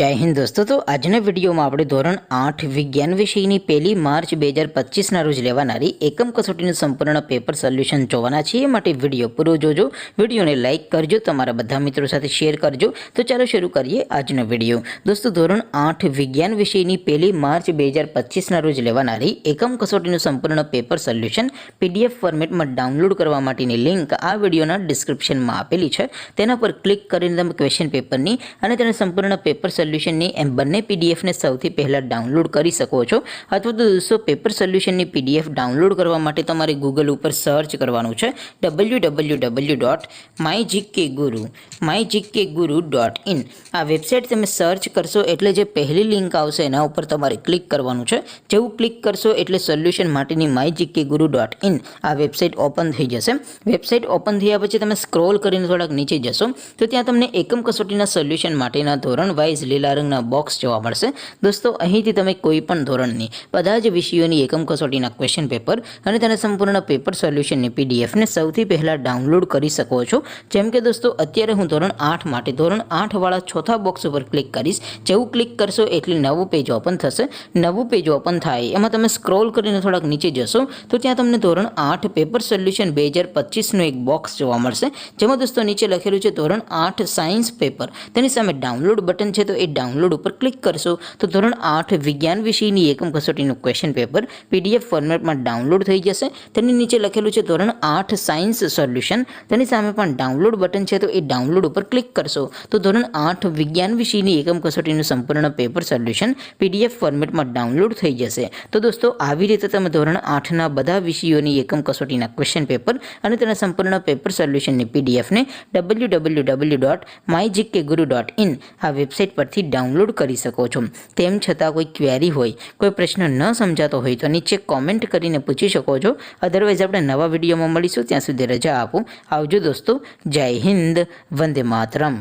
જય હિન્દ દોસ્તો, તો આજના વિડીયોમાં આપણે ધોરણ 8 વિજ્ઞાન વિષયની 1 માર્ચ 2025ના રોજ લેવાનારી એકમ કસોટીનું સંપૂર્ણ પેપર સોલ્યુશન જોવાના છીએ. માટે વિડીયો પૂરો જોજો, વિડીયોને લાઇક કરજો, તમારા બધા મિત્રો સાથે શેર કરજો. તો ચાલો શરૂ કરીએ આજનો વિડીયો. દોસ્તો, ધોરણ 8 વિજ્ઞાન વિષયની 1 માર્ચ 2025ના રોજ લેવાનારી એકમ કસોટીનું સંપૂર્ણ પેપર સોલ્યુશન PDF ફોર્મેટમાં ડાઉનલોડ કરવા માટેની લિંક આ વિડીયોના ડિસ્ક્રિપ્શનમાં આપેલી છે. તેના પર ક્લિક કરીને તમે ક્વેશ્ચન પેપરની અને તેના સંપૂર્ણ પેપર સોલ્યુશનની એમ બંને પીડીએફને સૌથી પહેલાં ડાઉનલોડ કરી શકો છો. અથવા તો દોસ્તો, પેપર સોલ્યુશનની PDF ડાઉનલોડ કરવા માટે તમારે ગૂગલ ઉપર સર્ચ કરવાનું છે www.mygkguru.in. આ વેબસાઇટ તમે સર્ચ કરશો એટલે જે પહેલી લિંક આવશે એના ઉપર તમારે ક્લિક કરવાનું છે. જેવું ક્લિક કરશો એટલે સોલ્યુશન માટેની mygkguru.in આ વેબસાઇટ ઓપન થઈ જશે. વેબસાઇટ ઓપન થયા પછી તમે સ્ક્રોલ કરીને થોડાક નીચે જશો તો ત્યાં તમને એકમ કસોટીના સોલ્યુશન માટેના ધોરણ વાઇઝ લીલા રંગના બોક્સ જોવા મળશે. દોસ્તો, અહીંથી તમે કોઈ પણ ધોરણની બધા જ વિષયોની એકમ કસોટીના ક્વેશ્ચન પેપર અને તેના સંપૂર્ણ પેપર સોલ્યુશનની પીડીએફને સૌથી પહેલાં ડાઉનલોડ કરી શકો છો. જેમ કે દોસ્તો, અત્યારે હું ધોરણ 8 માટે ધોરણ 8 વાળા ચોથા બોક્સ ઉપર ક્લિક કરીશ. જેવું ક્લિક કરશો એટલે નવું પેજ ઓપન થશે. નવું પેજ ઓપન થાય એમાં તમે સ્ક્રોલ કરીને થોડાક નીચે જશો તો ત્યાં તમને ધોરણ 8 પેપર સોલ્યુશન 2025નું એક બોક્સ જોવા મળશે. જેમાં દોસ્તો નીચે લખેલું છે ધોરણ 8 સાયન્સ પેપર. તેની સામે ડાઉનલોડ બટન છે, તો એ ડાઉનલોડ ઉપર ક્લિક કરશો તો ધોરણ 8 વિજ્ઞાન વિષયની એકમ કસોટીનું ક્વેશ્ચન પેપર PDF ફોર્મેટમાં ડાઉનલોડ થઈ જશે. તેની નીચે લખેલું છે ધોરણ 8 સાયન્સ સોલ્યુશન. તેની સામે પણ ડાઉનલોડ બટન છે, તો એ ડાઉનલોડ ઉપર ક્લિક કરશો તો ધોરણ 8 વિજ્ઞાન વિષયની એકમ કસોટીનું સંપૂર્ણ પેપર સોલ્યુશન PDF ફોર્મેટમાં ડાઉનલોડ થઈ જશે. તો દોસ્તો, આવી રીતે તમે ધોરણ 8ના બધા વિષયોની એકમ કસોટીના ક્વેશ્ચન પેપર અને તેના સંપૂર્ણ પેપર સોલ્યુશનની PDFને www.mygkguru.in આ વેબસાઇટ પરથી ડાઉનલોડ કરી શકો છો. તેમ છતાં કોઈ ક્વેરી હોય, કોઈ પ્રશ્ન ન સમજાતો હોય તો નીચે કોમેન્ટ કરીને પૂછી શકો છો. અધરવાઇઝ આપણે નવા વિડીયોમાં મળીશું. ત્યાં સુધી રજા આપો. આવજો દોસ્તો. જય હિન્દ. વંદે માતરમ.